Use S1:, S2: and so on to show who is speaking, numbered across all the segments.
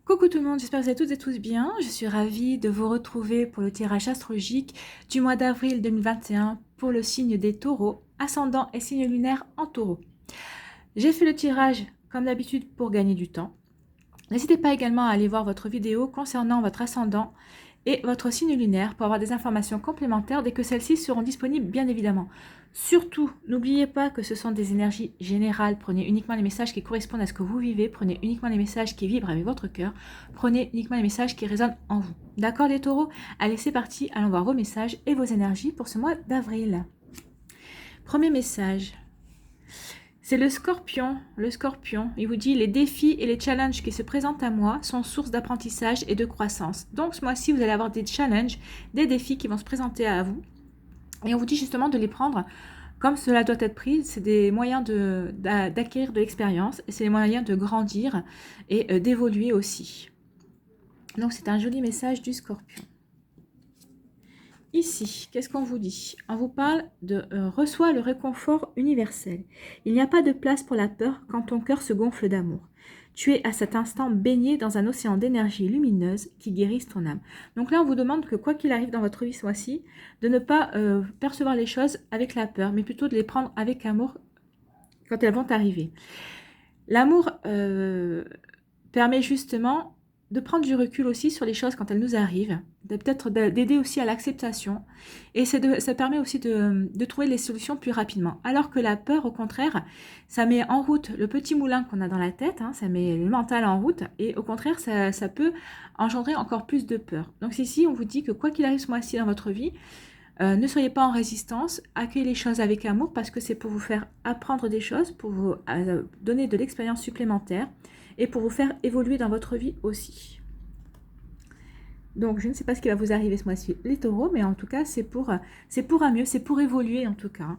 S1: Coucou tout le monde, j'espère que vous allez toutes et tous bien. Je suis ravie de vous retrouver pour le tirage astrologique du mois d'avril 2021 pour le signe des taureaux, ascendant et signe lunaire en taureau. J'ai fait le tirage comme d'habitude pour gagner du temps. N'hésitez pas également à aller voir votre vidéo concernant votre ascendant et votre signe lunaire pour avoir des informations complémentaires dès que celles-ci seront disponibles, bien évidemment. Surtout, n'oubliez pas que ce sont des énergies générales. Prenez uniquement les messages qui correspondent à ce que vous vivez. Prenez uniquement les messages qui vibrent avec votre cœur. Prenez uniquement les messages qui résonnent en vous. D'accord les taureaux? Allez, c'est parti. Allons voir vos messages et vos énergies pour ce mois d'avril. Premier message. C'est le scorpion. Le scorpion, il vous dit: les défis et les challenges qui se présentent à moi sont source d'apprentissage et de croissance. Donc ce mois-ci, vous allez avoir des challenges, des défis qui vont se présenter à vous. Et on vous dit justement de les prendre comme cela doit être pris. C'est des moyens d'acquérir de l'expérience, et c'est des moyens de grandir et d'évoluer aussi. Donc c'est un joli message du scorpion. Ici, qu'est-ce qu'on vous dit? On vous parle de reçois le réconfort universel. Il n'y a pas de place pour la peur quand ton cœur se gonfle d'amour. Tu es à cet instant baigné dans un océan d'énergie lumineuse qui guérisse ton âme. Donc là, on vous demande que quoi qu'il arrive dans votre vie ce mois-ci, de ne pas percevoir les choses avec la peur, mais plutôt de les prendre avec amour quand elles vont arriver. L'amour permet justement de prendre du recul aussi sur les choses quand elles nous arrivent, peut-être d'aider aussi à l'acceptation, et ça permet aussi de trouver les solutions plus rapidement. Alors que la peur, au contraire, ça met en route le petit moulin qu'on a dans la tête, hein, ça met le mental en route, et au contraire, ça peut engendrer encore plus de peur. Donc ici, on vous dit que quoi qu'il arrive ce mois-ci dans votre vie, ne soyez pas en résistance, accueillez les choses avec amour, parce que c'est pour vous faire apprendre des choses, pour vous donner de l'expérience supplémentaire, et pour vous faire évoluer dans votre vie aussi. Donc, je ne sais pas ce qui va vous arriver ce mois-ci, les taureaux, mais en tout cas, c'est pour un mieux, c'est pour évoluer en tout cas.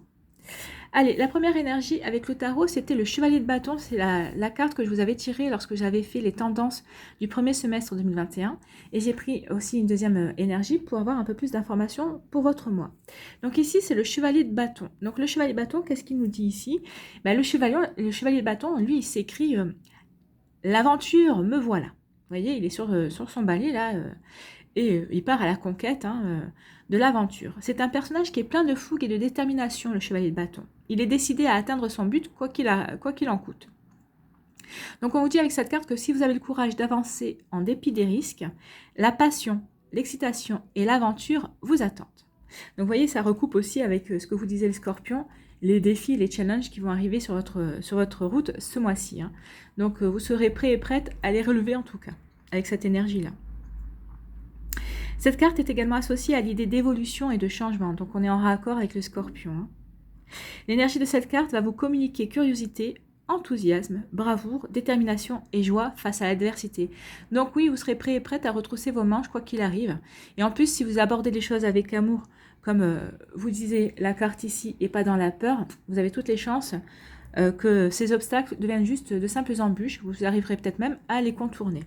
S1: Allez, la première énergie avec le tarot, c'était le chevalier de bâton. C'est la carte que je vous avais tirée lorsque j'avais fait les tendances du premier semestre 2021. Et j'ai pris aussi une deuxième énergie pour avoir un peu plus d'informations pour votre mois. Donc ici, c'est le chevalier de bâton. Donc le chevalier de bâton, qu'est-ce qu'il nous dit ici? Ben, le chevalier de bâton, lui, il s'écrit l'aventure, me voilà. Vous voyez, il est sur son balai là, et il part à la conquête de l'aventure. C'est un personnage qui est plein de fougue et de détermination, le chevalier de bâton. Il est décidé à atteindre son but, quoi qu'il en coûte. Donc on vous dit avec cette carte que si vous avez le courage d'avancer en dépit des risques, la passion, l'excitation et l'aventure vous attendent. Donc vous voyez, ça recoupe aussi avec ce que vous disait le scorpion, les défis, les challenges qui vont arriver sur votre route ce mois-ci. Donc vous serez prêts et prêtes à les relever en tout cas, avec cette énergie-là. Cette carte est également associée à l'idée d'évolution et de changement, donc on est en raccord avec le scorpion. L'énergie de cette carte va vous communiquer curiosité, enthousiasme, bravoure, détermination et joie face à l'adversité. Donc oui, vous serez prêt et prête à retrousser vos manches quoi qu'il arrive. Et en plus, si vous abordez les choses avec amour, comme vous disiez la carte ici, et pas dans la peur, vous avez toutes les chances que ces obstacles deviennent juste de simples embûches. Vous arriverez peut-être même à les contourner.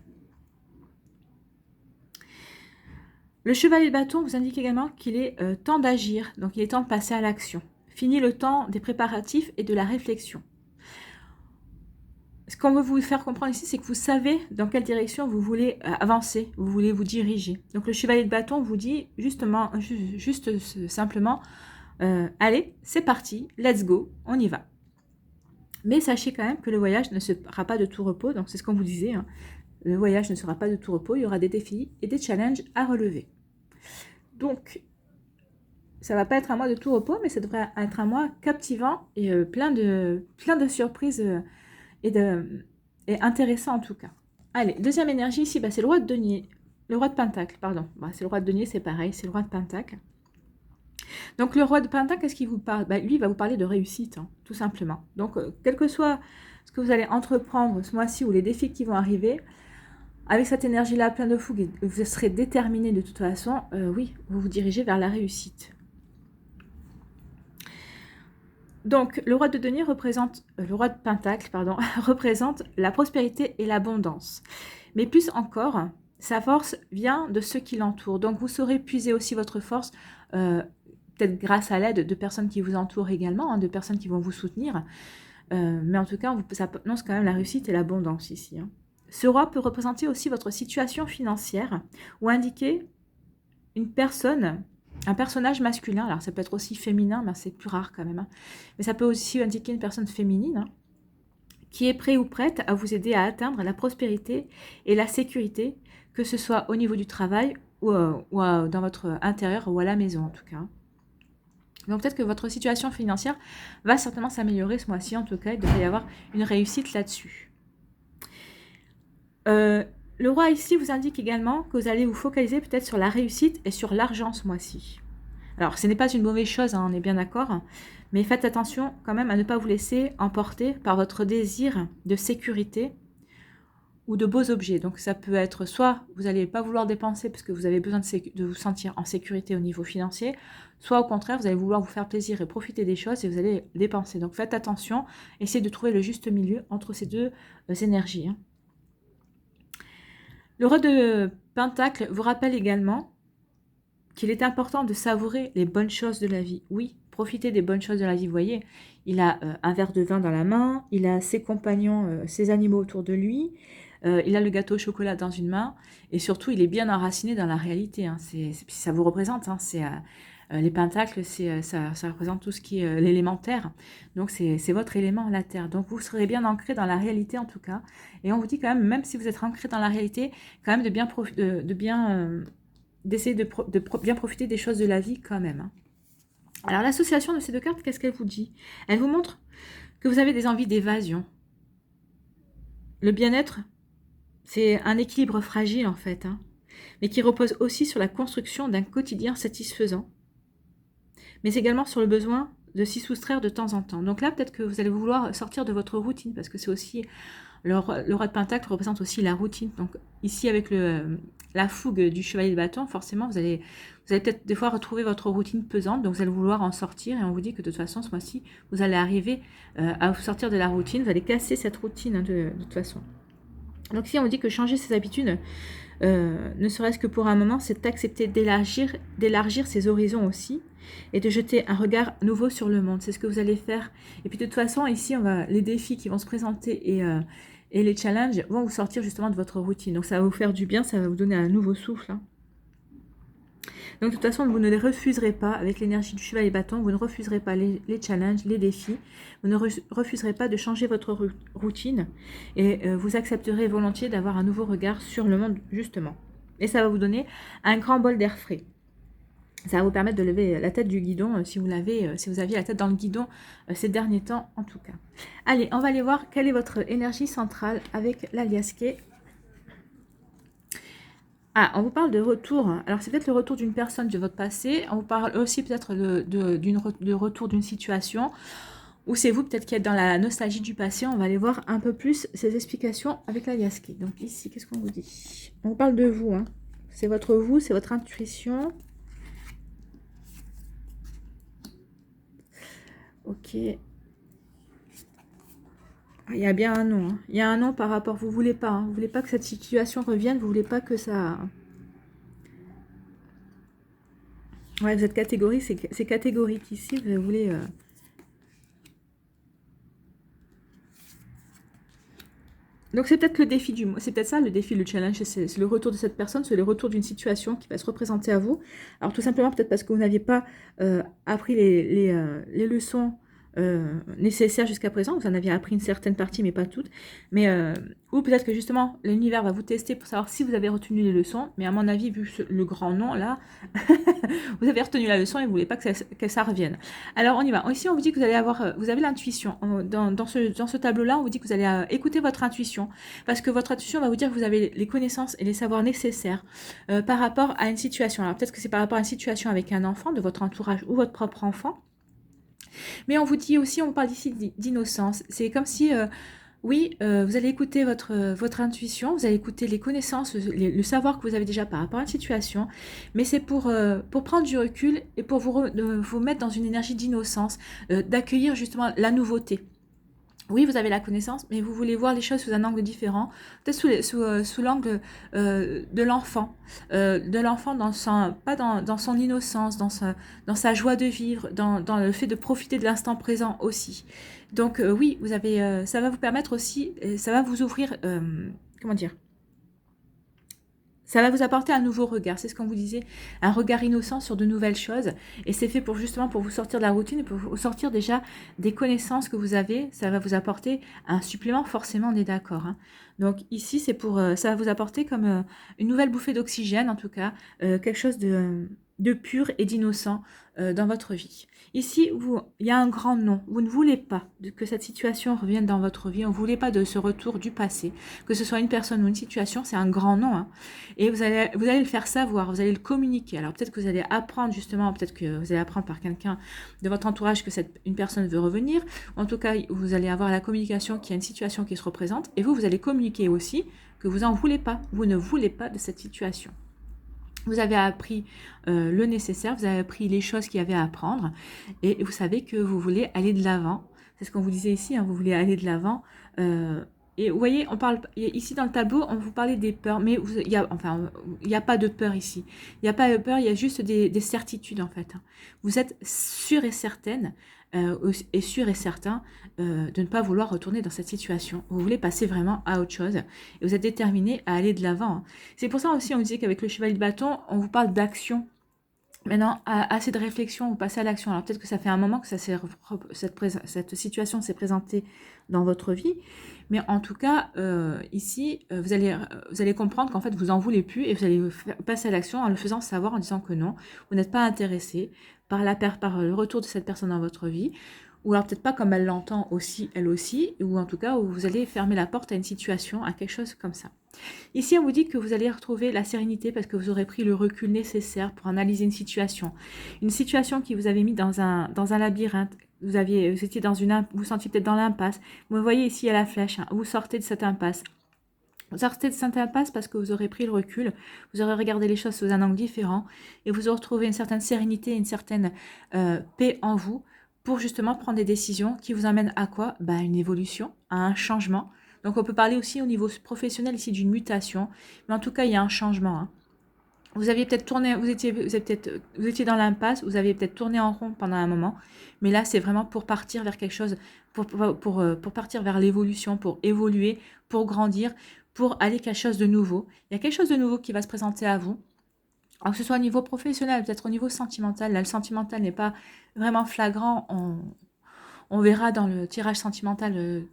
S1: Le chevalier de bâton vous indique également qu'il est temps d'agir, donc il est temps de passer à l'action. Fini le temps des préparatifs et de la réflexion. Ce qu'on veut vous faire comprendre ici, c'est que vous savez dans quelle direction vous voulez avancer, vous voulez vous diriger. Donc le chevalier de bâton vous dit justement, juste simplement, allez, c'est parti, let's go, on y va. Mais sachez quand même que le voyage ne sera pas de tout repos, donc c'est ce qu'on vous disait, le voyage ne sera pas de tout repos, il y aura des défis et des challenges à relever. Donc, ça ne va pas être un mois de tout repos, mais ça devrait être un mois captivant et plein de surprises et intéressant en tout cas. Allez, deuxième énergie ici, c'est le roi de denier. Le roi de pentacle, pardon. C'est le roi de denier, c'est pareil, c'est le roi de pentacle. Donc le roi de pentacle, qu'est-ce qu'il vous parle? Lui, il va vous parler de réussite, tout simplement. Donc, quel que soit ce que vous allez entreprendre ce mois-ci ou les défis qui vont arriver, avec cette énergie-là, plein de fougue, vous serez déterminé de toute façon, oui, vous vous dirigez vers la réussite. Donc, le roi de denier représente, le roi de pentacle, pardon, représente la prospérité et l'abondance. Mais plus encore, sa force vient de ceux qui l'entourent. Donc, vous saurez puiser aussi votre force, peut-être grâce à l'aide de personnes qui vous entourent également, de personnes qui vont vous soutenir. Mais en tout cas, ça annonce quand même la réussite et l'abondance ici. Ce roi peut représenter aussi votre situation financière ou indiquer une personne, un personnage masculin. Alors ça peut être aussi féminin, mais c'est plus rare quand même. Hein. Mais ça peut aussi indiquer une personne féminine qui est prêt ou prête à vous aider à atteindre la prospérité et la sécurité, que ce soit au niveau du travail ou dans votre intérieur ou à la maison en tout cas. Donc peut-être que votre situation financière va certainement s'améliorer ce mois-ci, en tout cas, il devrait y avoir une réussite là-dessus. Le roi ici vous indique également que vous allez vous focaliser peut-être sur la réussite et sur l'argent ce mois-ci. Alors ce n'est pas une mauvaise chose, hein, on est bien d'accord, mais faites attention quand même à ne pas vous laisser emporter par votre désir de sécurité ou de beaux objets. Donc ça peut être soit vous n'allez pas vouloir dépenser parce que vous avez besoin de vous sentir en sécurité au niveau financier, soit au contraire vous allez vouloir vous faire plaisir et profiter des choses et vous allez dépenser. Donc faites attention, essayez de trouver le juste milieu entre ces deux énergies. Hein. Le roi de Pentacle vous rappelle également qu'il est important de savourer les bonnes choses de la vie. Oui, profitez des bonnes choses de la vie. Vous voyez, il a un verre de vin dans la main, il a ses compagnons, ses animaux autour de lui, il a le gâteau au chocolat dans une main, et surtout, il est bien enraciné dans la réalité. Hein. Ça vous représente, hein. Les pentacles, ça représente tout ce qui est l'élémentaire. Donc, c'est votre élément, la terre. Donc, vous serez bien ancré dans la réalité, en tout cas. Et on vous dit quand même si vous êtes ancré dans la réalité, quand même d'essayer de bien profiter des choses de la vie quand même. Hein. Alors, l'association de ces deux cartes, qu'est-ce qu'elle vous dit? Elle vous montre que vous avez des envies d'évasion. Le bien-être, c'est un équilibre fragile en fait, hein, mais qui repose aussi sur la construction d'un quotidien satisfaisant, mais également sur le besoin de s'y soustraire de temps en temps. Donc là, peut-être que vous allez vouloir sortir de votre routine, parce que c'est aussi, le roi de Pentacle représente aussi la routine. Donc ici, avec la fougue du chevalier de bâton, forcément, vous allez peut-être des fois retrouver votre routine pesante, donc vous allez vouloir en sortir, et on vous dit que de toute façon, ce mois-ci, vous allez arriver à vous sortir de la routine, vous allez casser cette routine hein, de toute façon. Donc si on vous dit que changer ses habitudes, ne serait-ce que pour un moment, c'est d'accepter d'élargir ses horizons aussi, et de jeter un regard nouveau sur le monde. C'est ce que vous allez faire. Et puis de toute façon, ici, les défis qui vont se présenter et les challenges vont vous sortir justement de votre routine. Donc ça va vous faire du bien, ça va vous donner un nouveau souffle. Hein. Donc de toute façon, vous ne les refuserez pas, avec l'énergie du cheval et bâton, vous ne refuserez pas les challenges, les défis, vous ne refuserez pas de changer votre routine, et vous accepterez volontiers d'avoir un nouveau regard sur le monde, justement. Et ça va vous donner un grand bol d'air frais. Ça va vous permettre de lever la tête du guidon, si vous aviez la tête dans le guidon ces derniers temps, en tout cas. Allez, on va aller voir quelle est votre énergie centrale avec l'Aliasqué. Ah, on vous parle de retour. Alors, c'est peut-être le retour d'une personne de votre passé. On vous parle aussi peut-être de retour d'une situation. Ou c'est vous peut-être qui êtes dans la nostalgie du passé. On va aller voir un peu plus ces explications avec l'Aliasqué. Donc ici, qu'est-ce qu'on vous dit? On vous parle de vous. Hein. C'est votre vous, c'est votre intuition. Ok. Il y a bien un nom. Hein. Il y a un nom par rapport. Vous voulez pas. Hein. Vous voulez pas que cette situation revienne. Vous voulez pas que ça. Ouais, vous êtes catégorique. C'est catégorique ici. Vous voulez. Donc c'est peut-être le défi du mois. C'est peut-être ça le défi, le challenge. C'est le retour de cette personne. C'est le retour d'une situation qui va se représenter à vous. Alors tout simplement peut-être parce que vous n'aviez pas appris les leçons nécessaires jusqu'à présent. Vous en aviez appris une certaine partie, mais pas toutes. Mais, ou peut-être que justement, l'univers va vous tester pour savoir si vous avez retenu les leçons. Mais à mon avis, vu le grand nom, là, vous avez retenu la leçon et vous ne voulez pas que ça revienne. Alors, on y va. Ici, on vous dit que vous avez l'intuition. Dans ce tableau-là, on vous dit que vous allez écouter votre intuition. Parce que votre intuition va vous dire que vous avez les connaissances et les savoirs nécessaires par rapport à une situation. Alors, peut-être que c'est par rapport à une situation avec un enfant, de votre entourage ou votre propre enfant. Mais on vous dit aussi, on parle ici d'innocence. C'est comme si, oui, vous allez écouter votre intuition, vous allez écouter les connaissances, le savoir que vous avez déjà par rapport à une situation, mais c'est pour prendre du recul et pour vous mettre dans une énergie d'innocence, d'accueillir justement la nouveauté. Oui, vous avez la connaissance, mais vous voulez voir les choses sous un angle différent, peut-être sous l'angle de l'enfant pas dans son innocence, dans sa joie de vivre, dans le fait de profiter de l'instant présent aussi. Donc oui, ça va vous permettre aussi, ça va vous ouvrir comment dire, ça va vous apporter un nouveau regard, c'est ce qu'on vous disait, un regard innocent sur de nouvelles choses. Et c'est fait pour justement pour vous sortir de la routine et pour vous sortir déjà des connaissances que vous avez. Ça va vous apporter un supplément, forcément, on est d'accord. Hein. Donc ici, c'est pour, ça va vous apporter comme une nouvelle bouffée d'oxygène, en tout cas, quelque chose de pur et d'innocent dans votre vie. Ici, il y a un grand non. Vous ne voulez pas que cette situation revienne dans votre vie. On ne voulait pas de ce retour du passé. Que ce soit une personne ou une situation, c'est un grand non. Hein. Et vous allez le faire savoir, vous allez le communiquer. Alors peut-être que vous allez apprendre justement, peut-être que vous allez apprendre par quelqu'un de votre entourage que une personne veut revenir. En tout cas, vous allez avoir la communication qu'il y a une situation qui se représente. Et vous allez communiquer aussi que vous n'en voulez pas. Vous ne voulez pas de cette situation. Vous avez appris le nécessaire, vous avez appris les choses qu'il y avait à apprendre. Et vous savez que vous voulez aller de l'avant. C'est ce qu'on vous disait ici, hein, vous voulez aller de l'avant. Et vous voyez, on parle ici dans le tableau, on vous parlait des peurs, mais il n'y a pas de peur ici. Il n'y a pas de peur, il y a juste des certitudes en fait. Vous êtes sûr et certaine et sûr et certain de ne pas vouloir retourner dans cette situation. Vous voulez passer vraiment à autre chose et vous êtes déterminé à aller de l'avant. Hein. C'est pour ça aussi on disait qu'avec le cheval de bâton, on vous parle d'action. Maintenant, assez de réflexion, vous passez à l'action. Alors peut-être que ça fait un moment que cette situation s'est présentée dans votre vie, mais en tout cas, ici, vous allez comprendre qu'en fait, vous en voulez plus et vous allez passer à l'action en le faisant savoir, en disant que non, vous n'êtes pas intéressé par le retour de cette personne dans votre vie, ou alors peut-être pas comme elle l'entend aussi, elle aussi, ou en tout cas, où vous allez fermer la porte à une situation, à quelque chose comme ça. Ici, on vous dit que vous allez retrouver la sérénité parce que vous aurez pris le recul nécessaire pour analyser une situation qui vous avait mis dans un labyrinthe. Vous sentiez peut-être dans l'impasse. Vous voyez ici à la flèche, hein, vous sortez de cette impasse. Vous sortez de cette impasse parce que vous aurez pris le recul, vous aurez regardé les choses sous un angle différent et vous aurez retrouvé une certaine sérénité, une certaine paix en vous pour justement prendre des décisions qui vous amènent à quoi? Une évolution, à un changement. Donc on peut parler aussi au niveau professionnel ici d'une mutation, mais en tout cas il y a un changement. Hein. Vous aviez peut-être tourné, vous étiez dans l'impasse, vous aviez peut-être tourné en rond pendant un moment, mais là c'est vraiment pour partir vers quelque chose, pour partir vers l'évolution, pour évoluer, pour grandir, pour aller quelque chose de nouveau. Il y a quelque chose de nouveau qui va se présenter à vous. Alors que ce soit au niveau professionnel, peut-être au niveau sentimental. Là, le sentimental n'est pas vraiment flagrant. On verra dans le tirage sentimental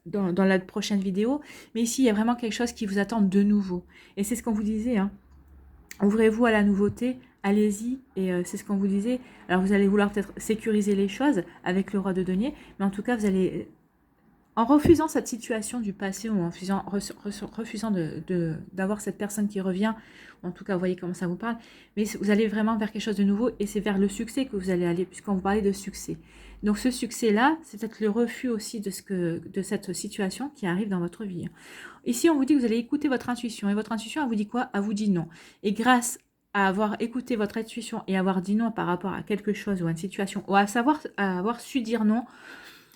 S1: dans la prochaine vidéo. Mais ici, il y a vraiment quelque chose qui vous attend de nouveau. Et c'est ce qu'on vous disait. Hein. Ouvrez-vous à la nouveauté, allez-y. Et c'est ce qu'on vous disait. Alors, vous allez vouloir peut-être sécuriser les choses avec le roi de denier. Mais en tout cas, vous allez... En refusant cette situation du passé ou en refusant d'avoir cette personne qui revient, en tout cas, vous voyez comment ça vous parle, mais vous allez vraiment vers quelque chose de nouveau et c'est vers le succès que vous allez aller, puisqu'on vous parlait de succès. Donc ce succès-là, c'est peut-être le refus aussi de cette situation qui arrive dans votre vie. Ici, on vous dit que vous allez écouter votre intuition et votre intuition, elle vous dit quoi? Elle vous dit non. Et grâce à avoir écouté votre intuition et avoir dit non par rapport à quelque chose ou à une situation, ou à avoir su dire non,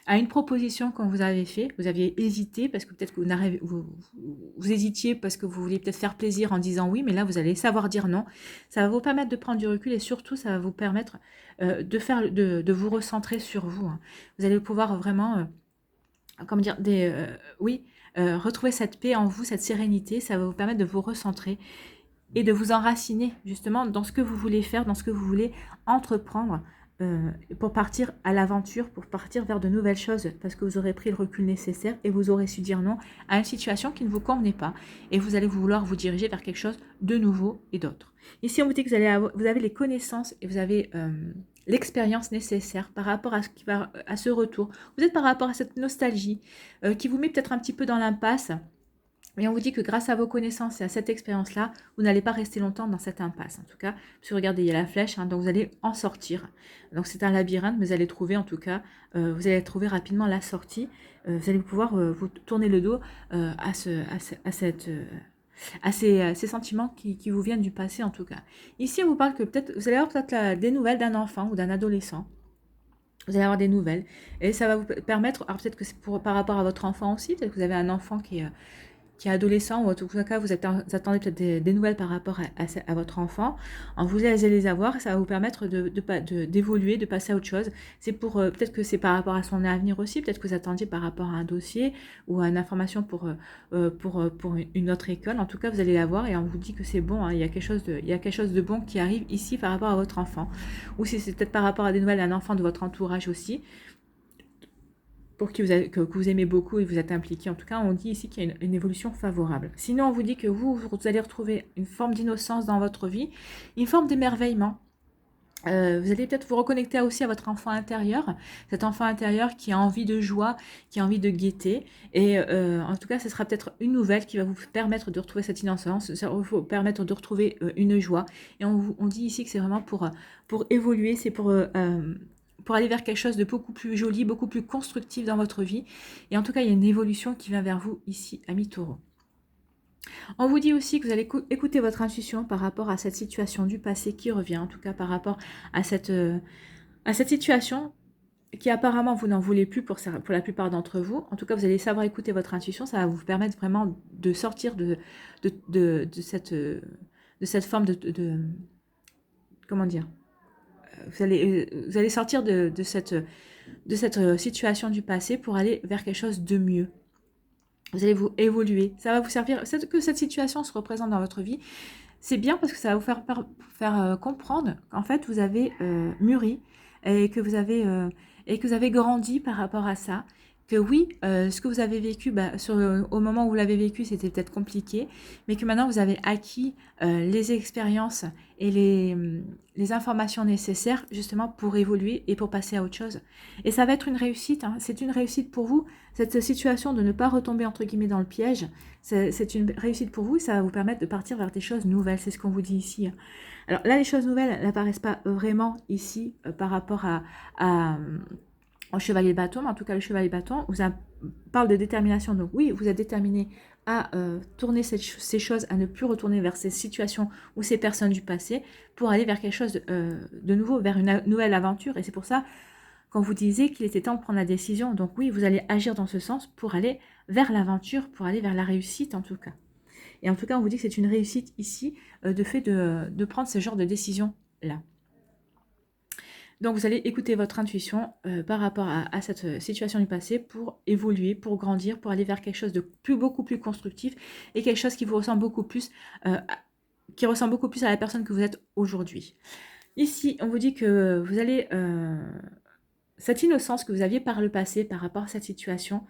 S1: à une proposition qu'on vous avait fait, vous aviez hésité parce que peut-être que vous hésitiez parce que vous vouliez peut-être faire plaisir en disant oui, mais là vous allez savoir dire non. Ça va vous permettre de prendre du recul et surtout ça va vous permettre de vous recentrer sur vous. Hein. Vous allez pouvoir vraiment, retrouver cette paix en vous, cette sérénité. Ça va vous permettre de vous recentrer et de vous enraciner justement dans ce que vous voulez faire, dans ce que vous voulez entreprendre. Pour partir à l'aventure, pour partir vers de nouvelles choses, parce que vous aurez pris le recul nécessaire et vous aurez su dire non à une situation qui ne vous convenait pas. Et vous allez vouloir vous diriger vers quelque chose de nouveau et d'autre. Ici, on vous dit que vous avez les connaissances et vous avez l'expérience nécessaire par rapport à ce retour. Vous êtes par rapport à cette nostalgie qui vous met peut-être un petit peu dans l'impasse. Et on vous dit que grâce à vos connaissances et à cette expérience-là, vous n'allez pas rester longtemps dans cette impasse. En tout cas, parce que regardez, il y a la flèche, hein, donc vous allez en sortir. Donc c'est un labyrinthe, mais vous allez trouver en tout cas, vous allez trouver rapidement la sortie. Vous allez pouvoir vous tourner le dos à ces sentiments qui vous viennent du passé en tout cas. Ici, on vous parle que peut-être vous allez avoir peut-être des nouvelles d'un enfant ou d'un adolescent. Vous allez avoir des nouvelles. Et ça va vous permettre, alors peut-être que c'est par rapport à votre enfant aussi, peut-être que vous avez un enfant qui qui est adolescent, ou en tout cas vous attendez peut-être des nouvelles par rapport à votre enfant, vous allez les avoir, ça va vous permettre d'évoluer, de passer à autre chose. C'est pour, peut-être que c'est par rapport à son avenir aussi, peut-être que vous attendiez par rapport à un dossier ou à une information pour une autre école. En tout cas, vous allez l'avoir et on vous dit que c'est bon, hein, il y a quelque chose de bon qui arrive ici par rapport à votre enfant. Ou si c'est peut-être par rapport à des nouvelles d'un enfant de votre entourage aussi, pour que vous aimez beaucoup et vous êtes impliqué. En tout cas, on dit ici qu'il y a une évolution favorable. Sinon, on vous dit que vous allez retrouver une forme d'innocence dans votre vie, une forme d'émerveillement. Vous allez peut-être vous reconnecter aussi à votre enfant intérieur, cet enfant intérieur qui a envie de joie, qui a envie de gaieté. Et en tout cas, ce sera peut-être une nouvelle qui va vous permettre de retrouver cette innocence, ça va vous permettre de retrouver une joie. Et on dit ici que c'est vraiment pour évoluer, c'est pour aller vers quelque chose de beaucoup plus joli, beaucoup plus constructif dans votre vie. Et en tout cas, il y a une évolution qui vient vers vous ici, amis taureaux. On vous dit aussi que vous allez écouter votre intuition par rapport à cette situation du passé qui revient, en tout cas par rapport à cette situation qui apparemment vous n'en voulez plus pour la plupart d'entre vous. En tout cas, vous allez savoir écouter votre intuition, ça va vous permettre vraiment de sortir de cette forme de comment dire, vous allez sortir de cette situation du passé pour aller vers quelque chose de mieux. Vous allez vous évoluer. Ça va vous servir, que cette situation se représente dans votre vie. C'est bien parce que ça va vous faire comprendre qu'en fait, vous avez mûri et que vous avez grandi par rapport à ça. Que oui, ce que vous avez vécu, au moment où vous l'avez vécu, c'était peut-être compliqué, mais que maintenant vous avez acquis les expériences et les informations nécessaires justement pour évoluer et pour passer à autre chose. Et ça va être une réussite, hein. C'est une réussite pour vous, cette situation de ne pas retomber entre guillemets dans le piège, c'est une réussite pour vous et ça va vous permettre de partir vers des choses nouvelles, c'est ce qu'on vous dit ici. Alors là, les choses nouvelles n'apparaissent pas vraiment ici par rapport au chevalier bâton, mais en tout cas le chevalier bâton parle de détermination. Donc oui, vous êtes déterminé à tourner ces choses, à ne plus retourner vers ces situations ou ces personnes du passé pour aller vers quelque chose de nouveau, vers une nouvelle aventure. Et c'est pour ça qu'on vous disait qu'il était temps de prendre la décision. Donc oui, vous allez agir dans ce sens pour aller vers l'aventure, pour aller vers la réussite en tout cas. Et en tout cas, on vous dit que c'est une réussite ici de fait de prendre ce genre de décision-là. Donc, vous allez écouter votre intuition par rapport à cette situation du passé pour évoluer, pour grandir, pour aller vers quelque chose de beaucoup plus constructif et quelque chose qui vous ressemble beaucoup plus, qui ressemble beaucoup plus à la personne que vous êtes aujourd'hui. Ici, on vous dit que vous allez... cette innocence que vous aviez par le passé, par rapport à cette situation,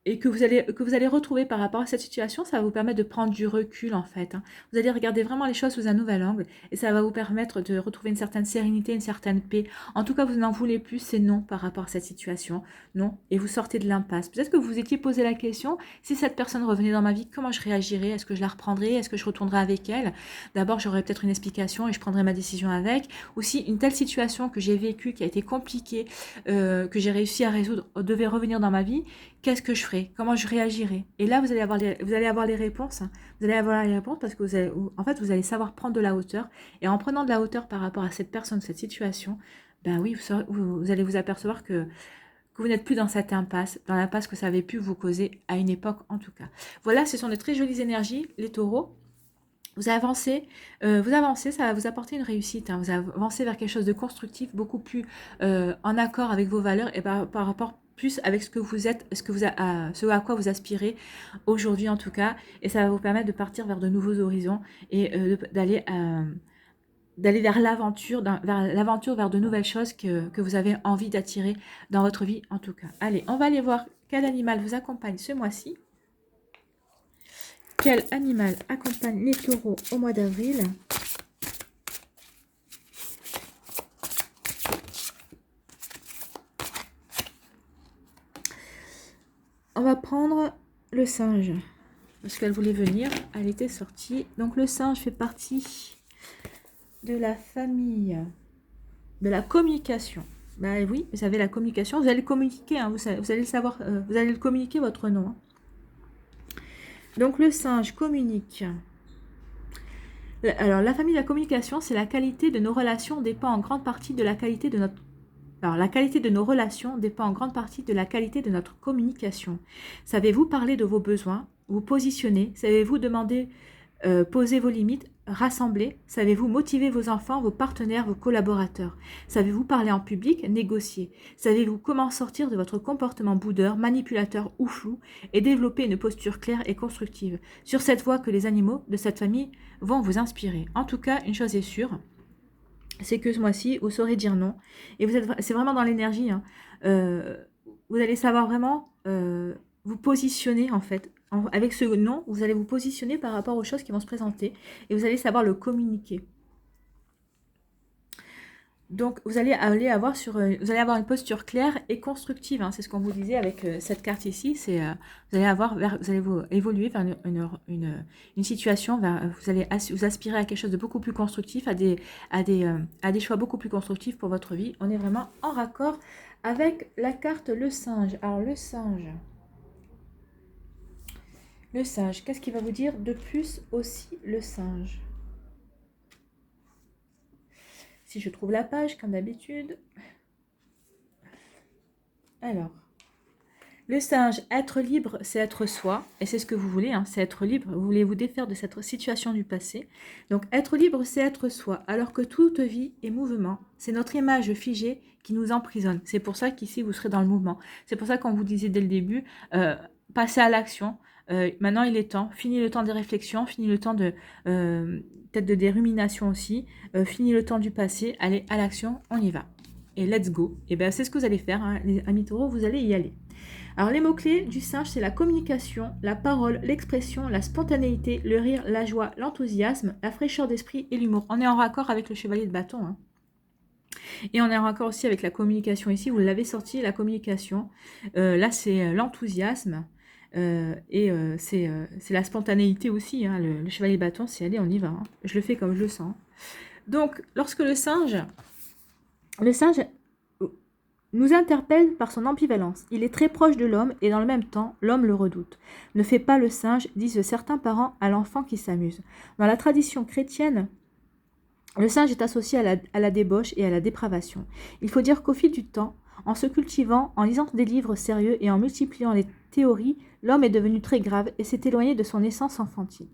S1: et que vous allez retrouver par rapport à cette situation, ça va vous permettre de prendre du recul en fait. Hein. Vous allez regarder vraiment les choses sous un nouvel angle et ça va vous permettre de retrouver une certaine sérénité, une certaine paix. En tout cas, vous n'en voulez plus, c'est non par rapport à cette situation, non, et vous sortez de l'impasse. Peut-être que vous vous étiez posé la question, si cette personne revenait dans ma vie, comment je réagirais? Est-ce que je la reprendrais? Est-ce que je retournerais avec elle? D'abord, j'aurais peut-être une explication et je prendrais ma décision avec. Ou si une telle situation que j'ai vécue, qui a été compliquée, que j'ai réussi à résoudre, devait revenir dans ma vie, qu'est-ce que je ferais? Comment je réagirais? Et là, vous allez avoir les réponses. Hein. Vous allez avoir les réponses parce que vous allez savoir prendre de la hauteur. Et en prenant de la hauteur par rapport à cette personne, cette situation, ben oui, vous allez vous apercevoir que vous n'êtes plus dans cette impasse, dans l'impasse que ça avait pu vous causer à une époque en tout cas. Voilà, ce sont de très jolies énergies, les taureaux. Vous avancez, ça va vous apporter une réussite. Hein. Vous avancez vers quelque chose de constructif, beaucoup plus en accord avec vos valeurs et par rapport plus avec ce que vous êtes, ce à quoi vous aspirez aujourd'hui en tout cas. Et ça va vous permettre de partir vers de nouveaux horizons et d'aller vers l'aventure, vers de nouvelles choses que vous avez envie d'attirer dans votre vie en tout cas. Allez, on va aller voir quel animal vous accompagne ce mois-ci. Quel animal accompagne les taureaux au mois d'avril? On va prendre le singe. Parce qu'elle voulait venir, elle était sortie. Donc le singe fait partie de la famille de la communication. Ben oui, vous avez la communication. Vous allez communiquer, hein, vous allez le savoir, vous allez le communiquer votre nom. Hein. Donc le singe communique. Alors la famille de la communication, c'est la qualité de nos relations dépend en grande partie de la qualité de notre... Alors la qualité de nos relations dépend en grande partie de la qualité de notre communication. Savez-vous parler de vos besoins? vous positionner? Savez-vous demander, poser vos limites, rassembler? Savez-vous motiver vos enfants, vos partenaires, vos collaborateurs? Savez-vous parler en public, négocier? Savez-vous comment sortir de votre comportement boudeur, manipulateur ou flou et développer une posture claire et constructive? Sur cette voie que les animaux de cette famille vont vous inspirer. En tout cas, une chose est sûre, c'est que ce mois-ci, vous saurez dire non. Et c'est vraiment dans l'énergie. Hein. Vous allez savoir vraiment vous positionner, en fait. Avec ce non, vous allez vous positionner par rapport aux choses qui vont se présenter. Et vous allez savoir le communiquer. Donc, vous allez avoir une posture claire et constructive. Hein. C'est ce qu'on vous disait avec cette carte ici. Vous allez évoluer vers une situation, vous allez vous aspirer à quelque chose de beaucoup plus constructif, à des choix beaucoup plus constructifs pour votre vie. On est vraiment en raccord avec la carte le singe. Alors, le singe, qu'est-ce qu'il va vous dire de plus aussi, le singe? Si je trouve la page, comme d'habitude. Alors, le singe, être libre, c'est être soi. Et c'est ce que vous voulez, hein, c'est être libre. Vous voulez vous défaire de cette situation du passé. Donc, être libre, c'est être soi. Alors que toute vie est mouvement. C'est notre image figée qui nous emprisonne. C'est pour ça qu'ici, vous serez dans le mouvement. C'est pour ça qu'on vous disait dès le début, passez à l'action. Maintenant, il est temps. Fini le temps des réflexions. Fini le temps de... peut-être de des ruminations aussi. Fini le temps du passé. Allez, à l'action, on y va. Et let's go. Et bien, c'est ce que vous allez faire, hein, les amis taureaux, vous allez y aller. Alors, les mots-clés du singe, c'est la communication, la parole, l'expression, la spontanéité, le rire, la joie, l'enthousiasme, la fraîcheur d'esprit et l'humour. On est en raccord avec le chevalier de bâton. Hein. Et on est en raccord aussi avec la communication ici. Vous l'avez sorti, la communication. Là, c'est l'enthousiasme. C'est la spontanéité aussi. Hein. Le chevalier de bâton, c'est allez, on y va. Hein. Je le fais comme je le sens. Donc, lorsque le singe nous interpelle par son ambivalence. Il est très proche de l'homme et dans le même temps, l'homme le redoute. Ne fais pas le singe, disent certains parents à l'enfant qui s'amuse. Dans la tradition chrétienne, le singe est associé à la débauche et à la dépravation. Il faut dire qu'au fil du temps, en se cultivant, en lisant des livres sérieux et en multipliant les théories, l'homme est devenu très grave et s'est éloigné de son essence enfantine.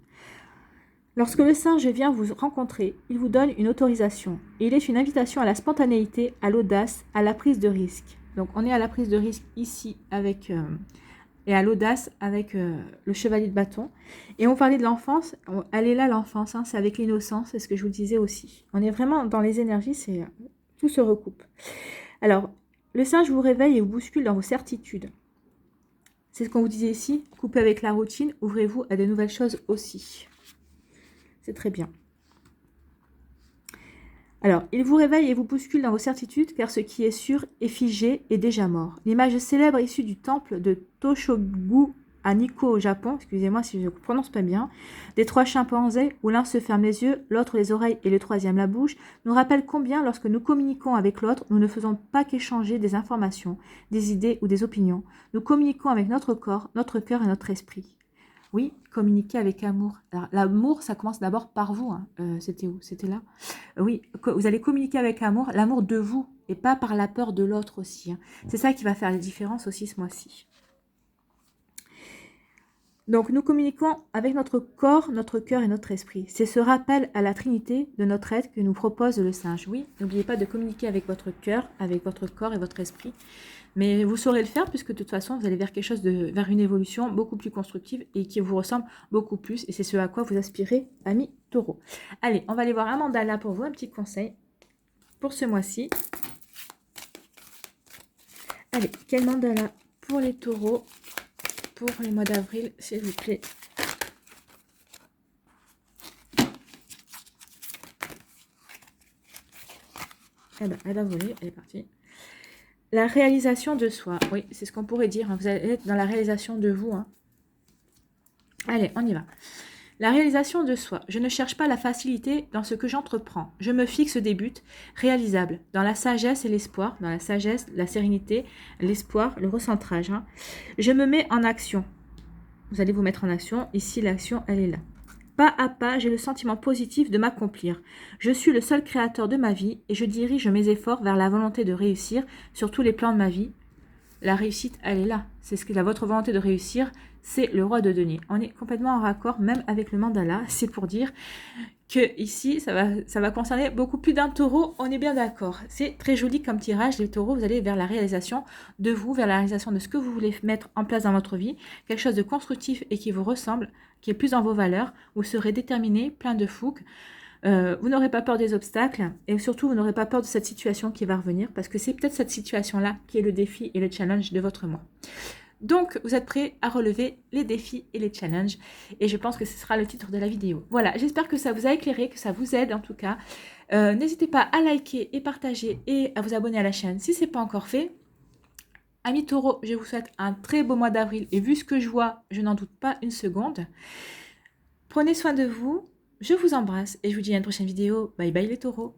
S1: Lorsque le singe vient vous rencontrer, il vous donne une autorisation. Et il est une invitation à la spontanéité, à l'audace, à la prise de risque. Donc on est à la prise de risque ici et à l'audace avec le chevalier de bâton. Et on parlait de l'enfance. Elle est là l'enfance, hein, c'est avec l'innocence, c'est ce que je vous disais aussi. On est vraiment dans les énergies, tout se recoupe. Alors, le singe vous réveille et vous bouscule dans vos certitudes. C'est ce qu'on vous disait ici. Coupez avec la routine, ouvrez-vous à de nouvelles choses aussi. C'est très bien. Alors, il vous réveille et vous bouscule dans vos certitudes, car ce qui est sûr est figé et déjà mort. L'image célèbre issue du temple de Toshogu à Nikko au Japon, excusez-moi si je ne prononce pas bien, des 3 chimpanzés où l'un se ferme les yeux, l'autre les oreilles et le troisième la bouche, nous rappelle combien lorsque nous communiquons avec l'autre, nous ne faisons pas qu'échanger des informations, des idées ou des opinions. Nous communiquons avec notre corps, notre cœur et notre esprit. Oui, communiquer avec amour. Alors, l'amour, ça commence d'abord par vous. Hein. C'était où? C'était là. Oui, vous allez communiquer avec amour, l'amour de vous, et pas par la peur de l'autre aussi. Hein. C'est ça qui va faire la différence aussi ce mois-ci. Donc, nous communiquons avec notre corps, notre cœur et notre esprit. C'est ce rappel à la Trinité de notre être que nous propose le singe. Oui, n'oubliez pas de communiquer avec votre cœur, avec votre corps et votre esprit. Mais vous saurez le faire puisque de toute façon, vous allez vers quelque chose vers une évolution beaucoup plus constructive et qui vous ressemble beaucoup plus. Et c'est ce à quoi vous aspirez, amis taureaux. Allez, on va aller voir un mandala pour vous, un petit conseil pour ce mois-ci. Allez, quel mandala pour les taureaux pour les mois d'avril, s'il vous plaît? Eh ben, elle a volé, elle est partie. La réalisation de soi. Oui, c'est ce qu'on pourrait dire. Hein. Vous allez être dans la réalisation de vous. Hein. Allez, on y va. La réalisation de soi. Je ne cherche pas la facilité dans ce que j'entreprends. Je me fixe des buts réalisables dans la sagesse et l'espoir. Dans la sagesse, la sérénité, l'espoir, le recentrage. Hein. Je me mets en action. Vous allez vous mettre en action. Ici, l'action, elle est là. Pas à pas, j'ai le sentiment positif de m'accomplir. Je suis le seul créateur de ma vie et je dirige mes efforts vers la volonté de réussir sur tous les plans de ma vie. La réussite, elle est là. C'est ce que votre volonté de réussir, c'est le roi de denier. On est complètement en raccord même avec le mandala. C'est pour dire que ici, ça va concerner beaucoup plus d'un taureau, on est bien d'accord. C'est très joli comme tirage, les taureaux, vous allez vers la réalisation de vous, vers la réalisation de ce que vous voulez mettre en place dans votre vie, quelque chose de constructif et qui vous ressemble, qui est plus dans vos valeurs, vous serez déterminé, plein de fougue, vous n'aurez pas peur des obstacles et surtout vous n'aurez pas peur de cette situation qui va revenir parce que c'est peut-être cette situation-là qui est le défi et le challenge de votre mois. Donc, vous êtes prêts à relever les défis et les challenges. Et je pense que ce sera le titre de la vidéo. Voilà, j'espère que ça vous a éclairé, que ça vous aide en tout cas. N'hésitez pas à liker et partager et à vous abonner à la chaîne si ce n'est pas encore fait. Amis taureaux, je vous souhaite un très beau mois d'avril. Et vu ce que je vois, je n'en doute pas une seconde. Prenez soin de vous. Je vous embrasse et je vous dis à une prochaine vidéo. Bye bye les taureaux.